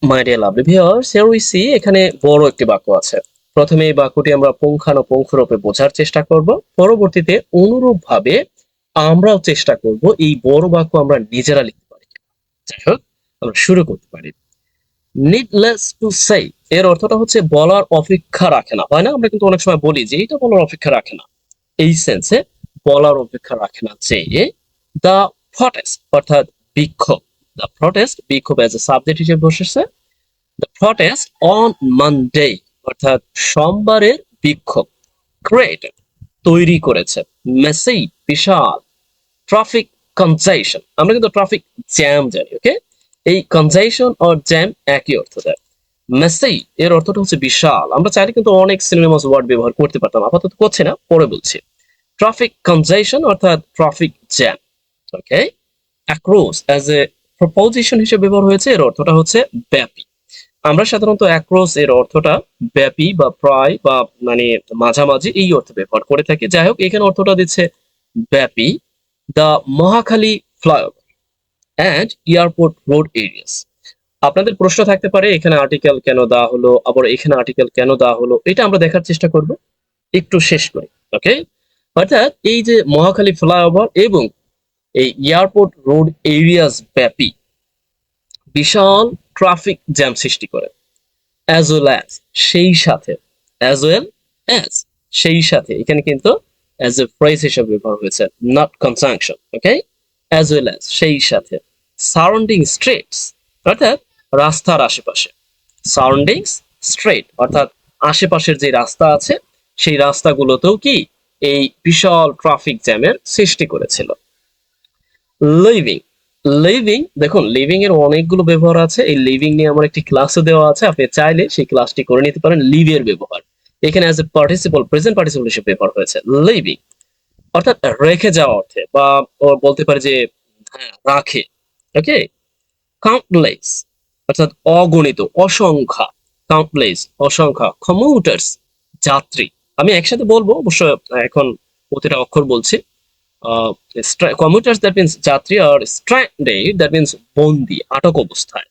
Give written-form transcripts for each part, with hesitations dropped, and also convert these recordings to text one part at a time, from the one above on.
My dear lovely viewers, here we see এখানে বড় একটি বাক্য আছে। প্রথমে এই বাক্যটি আমরা পুঙ্খানুপুঙ্খরূপে বোঝার চেষ্টা করব। পরবর্তীতে অনুরূপভাবে আমরাও চেষ্টা করব এই বড় বাক্য আমরা নিজেরা লিখতে পারি কিনা। যাই হোক, আমরা শুরু করতে পারি। নিডলেস টু সে এর অর্থটা হচ্ছে বলার অপেক্ষা রাখে না, হয় না? আমরা কিন্তু অনেক সময় বলি যে এটা বলার অপেক্ষা রাখে না। এই সেন্সে বলার অপেক্ষা রাখে না যে দ্য প্রটেস্ট অর্থাৎ বিক্ষোভ, দ্য প্রটেস্ট বিক্ষোভ অ্যাজ এ সাবজেক্ট হিসেবে বসেছে। দ্য প্রটেস্ট অন মানডে অর্থাৎ সোমবারের বিক্ষোভ ক্রিয়েটেড তৈরি করেছে মেসি বিশাল ট্রাফিক কনজেশন। আমরা কিন্তু ট্রাফিক জ্যাম জানি, ওকে? এই কনজেশন অর জ্যাম একই অর্থ দেয়। মেসি এর অর্থটা হচ্ছে বিশাল। আমরা চাইলে কিন্তু অনেক সিনোনিমাস ওয়ার্ড ব্যবহার করতে পারতাম, আপাতত করছি না, পরে বলছি। ট্রাফিক কনজেশন অর্থাৎ traffic jam, okay? Across as a proposition হিসেবে ব্যবহার হয়েছে, এর অর্থটা হচ্ছে ব্যাপী। আমরা সাধারণত অ্যাক্রস এর অর্থটা ব্যাপী বা প্রায় বা মানে মাঝামাঝি এই অর্থে ব্যবহার করে থাকি। যাই হোক, এখানে অর্থটা দিচ্ছে ব্যাপী। The Mohakhali flyover and airport road areas. আপনাদের প্রশ্ন থাকতে পারে এখানে আর্টিকেল কেন দেওয়া হলো, আবার এখানে আর্টিকেল কেন দেওয়া হলো, এটা আমরা দেখার চেষ্টা করব একটু শেষ করে, ওকে? অর্থাৎ এই যে মহাখালী ফ্লাইওভার এবং এই এয়ারপোর্ট রোড এরিয়াস ব্যাপী বিশাল ট্রাফিক জ্যাম সৃষ্টি করে। অ্যাজ ওয়েল অ্যাজ সেই সাথে, অ্যাজ ওয়েল অ্যাজ সেই সাথে, এখানে কিন্তু অ্যাজ এ ফ্রেজ হিসেবে ব্যবহার হয়েছে, not conjunction, okay? As well as সেই সাথে সারাউন্ডিং স্ট্রিটস অর্থাৎ রাস্তার আশেপাশে, সারাউন্ডিংস স্ট্রেট অর্থাৎ আশেপাশের যে রাস্তা আছে সেই রাস্তাগুলোতেও কি এই বিশাল ট্রাফিক জ্যামের সৃষ্টি করেছিল। লিভিং, লিভিং দেখুন, লিভিং এর অনেকগুলো ব্যবহার আছে। এই লিভিং নিয়ে আমার একটি ক্লাসও দেওয়া আছে, আপনি চাইলে সেই ক্লাসটি করে নিতে পারেন। লিভ এর ব্যবহার এখানে as a participle, present participle হিসেবে ব্যবহার হয়েছে। লিভিং অর্থাৎ রেখে যাওয়া অর্থে, বা ও বলতে পারে যে হ্যাঁ রাখে, ওকে? কাউন্টলেস অর্থাৎ অগণিত, অসংখ্য। কাউন্টলেস অসংখ্য। কমিউটার্স যাত্রী। আমি একসাথে বলবো অবশ্য, এখন প্রতিটা অক্ষর বলছি। কমিউটার্স দ্যাট মিনস যাত্রী, আর স্ট্র্যান্ডেড দ্যাট মিনস বন্দি, আটক অবস্থায়।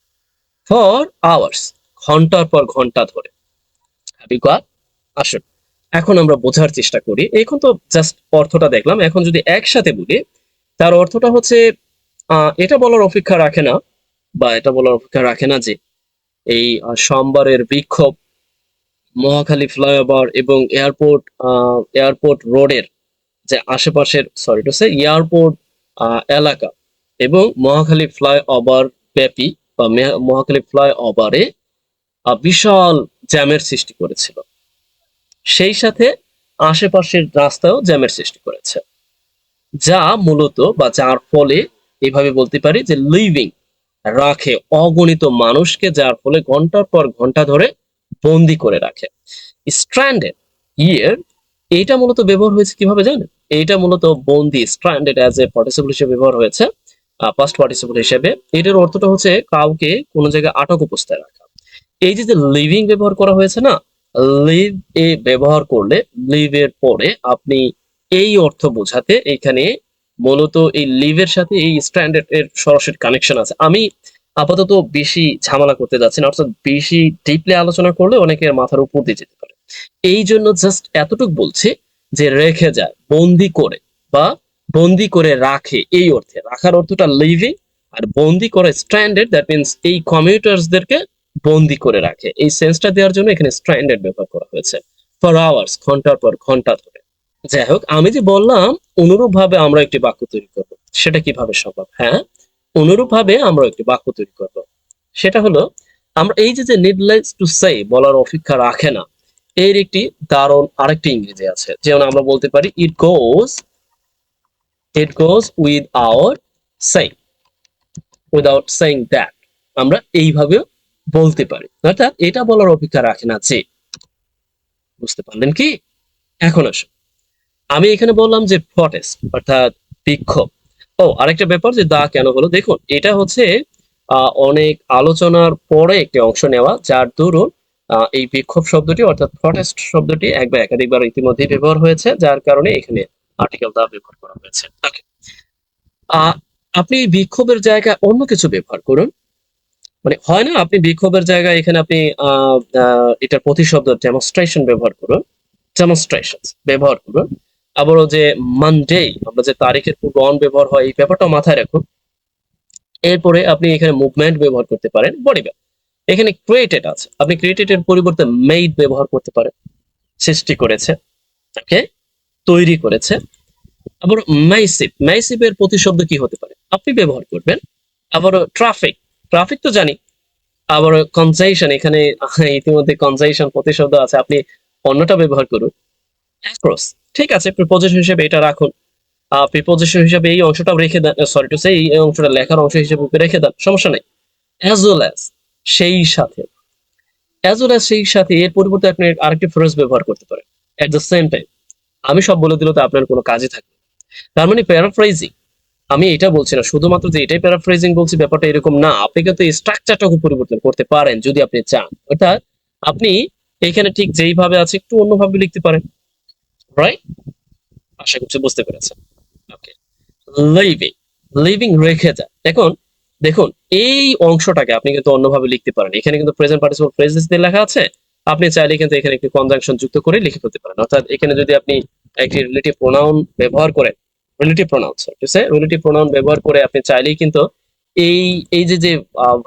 ফর আওয়ার্স ঘন্টার পর ঘন্টা ধরে। Heavy goat? আসুন এখন আমরা বোঝার চেষ্টা করি। এখন তো জাস্ট অর্থটা দেখলাম, এখন যদি একসাথে বলি তার অর্থটা হচ্ছে এটা বলার অপেক্ষা রাখে না, বা এটা বলার অপেক্ষা রাখে না যে এই সোমবারের বিক্ষোভ মহাখালী ফ্লাইওভার এবং এয়ারপোর্ট রোডের যে আশেপাশের, সরি টু সে এয়ারপোর্ট এলাকা এবং মহাখালী ফ্লাইওভার ব্যাপী বা মহাখালী ফ্লাইওভারে বিশাল জ্যামের সৃষ্টি করেছিল। সেই সাথে আশেপাশের রাস্তায়ও জ্যামের সৃষ্টি করেছে, যা মূলত বা যার ফলে এইভাবে বলতে পারি যে লিভিং রাখে অগণিত মানুষকে, যার ফলে ঘন্টার পর ঘন্টা ধরে বন্দি করে রাখে। স্ট্র্যান্ডেড ইয়ের এইটা মূলত ব্যবহার হয়েছে কিভাবে জানেন? এইটা মূলত বন্দি, স্ট্র্যান্ডেড অ্যাজ এ পার্টিসিপল হিসেবে ব্যবহার হয়েছে, পাস্ট পার্টিসিপল হিসেবে। এটার অর্থটা হচ্ছে কাউকে কোনো জায়গায় আটক অবস্থায় রাখা। এই যে লিভিং ব্যবহার করা হয়েছে না, লিভ এ ব্যবহার করলে লিভ এর পরে আপনি এই অর্থ বোঝাতে এখানে মূলত এই লিভ এর সাথে এই স্ট্যান্ডার্ড এর সরাসরি কানেকশন আছে। আমি আপাতত বেশি ঝামেলা করতে যাচ্ছি না, অর্থাৎ বেশি ডিপলি আলোচনা করলে অনেকের মাথার উপর দিয়ে যেতে পারে। এই জন্য জাস্ট এতটুকু বলছি যে রেখে যায়, বন্দি করে বা বন্দি করে রাখে, এই অর্থে। রাখার অর্থটা লিভিং, আর বন্দি করে স্ট্যান্ডার্ড দ্যাট মিনস এই কমিউটার্সদেরকে বন্দি করে রাখে। এই সেন্সটা দেওয়ার জন্য এখানে স্ট্যান্ডার্ড ব্যবহার করা হয়েছে। ফর আওয়ার্স ঘন্টার পর ঘন্টা ধরে। যাই হোক, আমি যে বললাম অনুরূপ ভাবে আমরা একটি বাক্য তৈরি করব, সেটা কিভাবে সম্ভব? হ্যাঁ, অনুরূপ ভাবে আমরা একটি বাক্য তৈরি করব। সেটা হলো, আমরা এই যে নিডলেস টু সে বলার অপেক্ষা রাখে না, এর একটি দারুণ আরেকটি ইংরেজি আছে। যেমন আমরা বলতে পারি it goes with our saying, without saying that. আমরা এইভাবেও বলতে পারি, অর্থাৎ এটা বলার অপেক্ষা রাখে না যে। বুঝতে পারলেন কি? এখন আসুন, আমি এখানে বললাম যে প্রটেস্ট অর্থাৎ বিক্ষোভ। ও আরেকটা ব্যাপার যে দা কেন হলো, দেখুন এটা হচ্ছে অনেক আলোচনার পরে একটি অংশ নেওয়া, যার দরুন এই বিক্ষোভ শব্দটি অর্থাৎ প্রটেস্ট শব্দটি এক বা একাধিকবার ইতিমধ্যে ব্যবহার হয়েছে, যার কারণে এখানে আর্টিকেল দা ব্যবহার করা হয়েছে। ওকে, আপনি বিক্ষোভের জায়গায় অন্য কিছু ব্যবহার করুন। মানে হয় না আপনি বিক্ষোভের জায়গায় এখানে আপনি এটার প্রতিশব্দ ডেমনস্ট্রেশন ব্যবহার করুন, ডেমনস্ট্রেশন ব্যবহার করুন। আবারও যে মানডে, আমরা যে তারিখের পূর্বে অন ব্যবহার হয়, এই ব্যাপারটা মাথায় রাখুন। এরপরে আপনি এখানে মুভমেন্ট ব্যবহার করতে পারেন, বডি। এখানে ক্রিয়েটেড আছে, আপনি ক্রিয়েটেড এর পরিবর্তে মেড ব্যবহার করতে পারেন, সৃষ্টি করেছে, ওকে, তৈরি করেছে। আবার মাইসিভ, মাইসিভ এর প্রতিশব্দ কি হতে পারে আপনি ব্যবহার করবেন। আবার ট্রাফিক, ট্রাফিক তো জানি। আবার কনজাইশন, এখানে ইতিমধ্যে কনজাইশন প্রতিশব্দ আছে, আপনি অন্যটা ব্যবহার করুন। অ্যাক্রস, ঠিক আছে, প্রিপোজিশন হিসেবে এটা রাখুন। প্রিপোজিশন হিসেবে এই অংশটাও রেখে দেন, সরি টু সে এই অংশটা লেখার অংশ হিসেবে রেখে দেন, সমস্যা নেই। অ্যাজ ওয়েল অ্যাজ, সেই সাথে, অ্যাজ ওয়েল অ্যাজ সেই সাথে এর পরিবর্তে আপনি আরেকটি ফ্রেজ ব্যবহার করতে পারেন, এট দ্য সেম টাইম। আমি সব বলে দিলে তো আপনার কোনো কাজে থাকবে না। তার মানে প্যারাফ্রাইজিং, আমি এটা বলছি না শুধুমাত্র যে এটাই প্যারাফ্রেজিং বলছি, ব্যাপারটা এরকম না। আপনি কিন্তু এই স্ট্রাকচারটাকে পরিবর্তন করতে পারেন যদি আপনি চান। অর্থাৎ আপনি এখানে ঠিক যেইভাবে আছে একটু অন্যভাবে লিখতে পারেন, রাইট? আশা করছি বুঝতে পেরেছেন। ওকে, লিভিং, লিভিং রেখে যান। এখন দেখুন, এই অংশটাকে আপনি কিন্তু অন্যভাবে লিখতে পারেন। এখানে কিন্তু প্রেজেন্ট পার্টিসিপল ফ্রেজেস দিয়ে লেখা আছে, আপনি চাইলে কিন্তু এখানে একটি কনজাংশন যুক্ত করে লিখে ফেলতে পারেন। অর্থাৎ এখানে যদি আপনি একটি রিলেটিভ প্রোনাউন ব্যবহার করেন, রিলেটিভ প্রোনাউন, রিলেটিভ প্রোনাউন ব্যবহার করে আপনি চাইলেই কিন্তু এই এই যে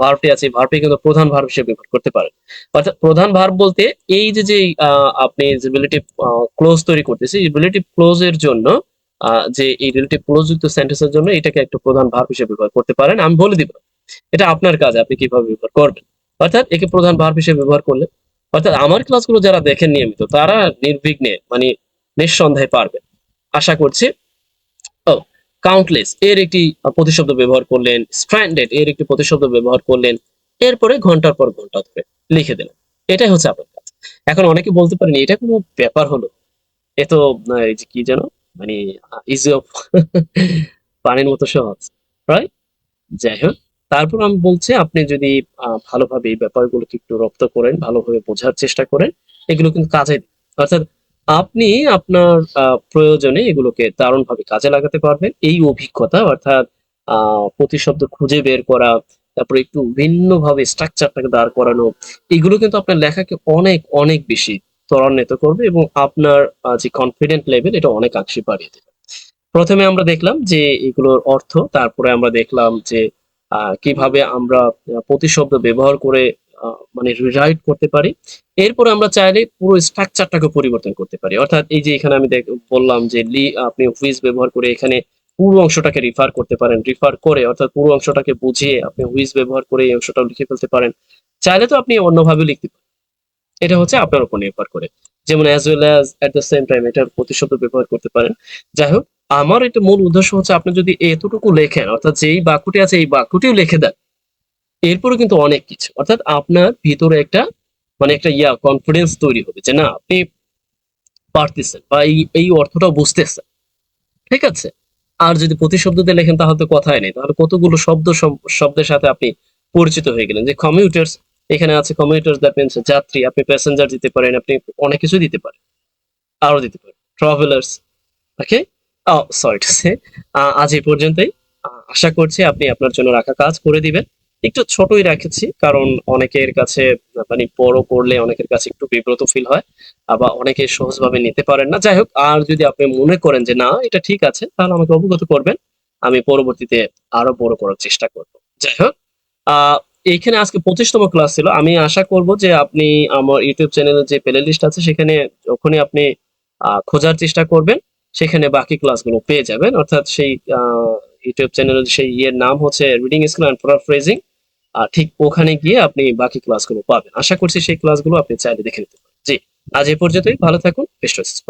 ভার্বটি আছে, ভার্বটি কিন্তু প্রধান ভার্ব হিসেবে ব্যবহার করতে পারেন। অর্থাৎ প্রধান ভার্ব বলতে এই যে আপনি যে রিলেটিভ ক্লোজ তৈরি করতেছি, রিলেটিভ ক্লোজ এর জন্য যে এই রিলেটিভ ক্লোজ যুক্ত সেন্টেন্সের জন্য এটাকে একটা প্রধান ভার্ব হিসেবে ব্যবহার করতে পারেন। আমি বলে দিব, এটা আপনার কাজ, আপনি কিভাবে ব্যবহার করবেন। অর্থাৎ একে প্রধান ভার্ব হিসেবে ব্যবহার করলে, অর্থাৎ আমার ক্লাসগুলো যারা দেখেন নিয়মিত, তারা নির্বিঘ্নে মানে নিঃসন্দেহে পারবেন, আশা করছি। ও, কাউন্টলেস এর একটি প্রতিশব্দ ব্যবহার করলেন, স্ট্র্যান্ডেড এর একটি প্রতিশব্দ ব্যবহার করলেন, এরপরে ঘন্টার পর ঘন্টা ধরে লিখে দিলেন। এটাই হচ্ছে আপনার কাজ। এখন অনেকে বলতে পারেন এটা কোনো ব্যাপার হলো, এ তো এই যে কি যেন, মানে ইজি অফ পানির মতো সহজ, রাইট? যাই হোক, তারপর আমি বলছি আপনি যদি ভালোভাবে এই ব্যাপারগুলোকে একটু রপ্ত করেন, ভালোভাবে বোঝার চেষ্টা করেন, এগুলো কিন্তু কাজে দেবে। অর্থাৎ আপনি আপনার প্রয়োজনে এগুলোকে দারুণভাবে কাজে লাগাতে পারবেন। এই অভিজ্ঞতা, অর্থাৎ প্রতিশব্দ খুঁজে বের করা, তারপরে একটু ভিন্নভাবে স্ট্রাকচারটাকে দাঁড় করানো, এগুলো কিন্তু আপনার লেখাকে অনেক অনেক বেশি ত্বরান্বিত করবে এবং আপনার যে কনফিডেন্ট লেভেল এটা অনেকাংশে বাড়িয়ে দেবে। প্রথমে আমরা দেখলাম যে এগুলোর অর্থ, তারপরে আমরা দেখলাম যে কিভাবে আমরা প্রতিশব্দ ব্যবহার করে মানে রিরাইট করতে পারি। এরপরে আমরা চাইলে পুরো স্ট্রাকচারটাকে পরিবর্তন করতে পারি। অর্থাৎ এই যে এখানে আমি বললাম যে আপনি হুইজ ব্যবহার করে এখানে পুরো অংশটাকে রিফার করতে পারেন। রিফার করে অর্থাৎ পুরো অংশটাকে বুঝিয়ে আপনি হুইজ ব্যবহার করে এই অংশটাও লিখে ফেলতে পারেন। চাইলে তো আপনি অন্যভাবে লিখতে পারেন। এটা হচ্ছে আপনার উপর নির্ভর করে। যেমন as well as, at the same time এটার প্রতিশব্দ ব্যবহার করতে পারেন। যাই হোক, আমার এটা মূল উদ্দেশ্য হচ্ছে আপনি যদি এতটুকু লেখেন, অর্থাৎ যেই বাক্যটি আছে এই বাক্যটিও লিখে দেন, এরপরে কিন্তু অনেক কিছু, অর্থাৎ আপনার ভিতরে একটা মানে একটা কনফিডেন্স তৈরি হবে যে না আপনি পারতেছেন বা এই অর্থটাও বুঝতেছেন, ঠিক আছে? আর যদি প্রতিশব্দ দিয়ে লেখেন তাহলে তো কথাই নেই, তাহলে কতগুলো শব্দের সাথে আপনি পরিচিত হয়ে গেলেন। যে কমিউটার্স, এখানে আছে কমিউটার্স, দ্যাট মিনস যাত্রী, আপনি প্যাসেঞ্জার দিতে পারেন, আপনি অনেক কিছু দিতে পারেন, আরো দিতে পারেন travellers, okay. Sorry to say, আজ এই পর্যন্তই। আশা করছি আপনি আপনার জন্য রাখা কাজ করে দিবেন। একটু ছোটই রেখেছি কারণ অনেকের কাছে মানে বড় করলে অনেকের কাছে একটু বিব্রত ফিল হয়, আবার অনেকে সহজভাবে নিতে পারেন না। যাই হোক, আর যদি আপনি মনে করেন যে না এটা ঠিক আছে, তাহলে আমাকে অবগত করবেন, আমি পরবর্তীতে আরো বড় করার চেষ্টা করব। যাই হোক, আহ এইখানে আজকে 25তম ক্লাস ছিল। আমি আশা করব যে আপনি আমার ইউটিউব চ্যানেলের যে প্লে লিস্ট আছে সেখানে যখনই আপনি খোঁজার চেষ্টা করবেন, সেখানে বাকি ক্লাসগুলো পেয়ে যাবেন। অর্থাৎ সেই ইউটিউব চ্যানেলের সেই ইয়ের নাম হচ্ছে রিডিং স্কিল অ্যান্ড প্যারাফ্রেজিং। ঠিক ওখানে গিয়ে আপনি বাকি ক্লাসগুলো পাবেন। আশা করছি সেই ক্লাসগুলো আপনি চাইলে দেখে নিতে পারেন। জি, আজ এই পর্যন্তই। ভালো থাকুন। Best wishes.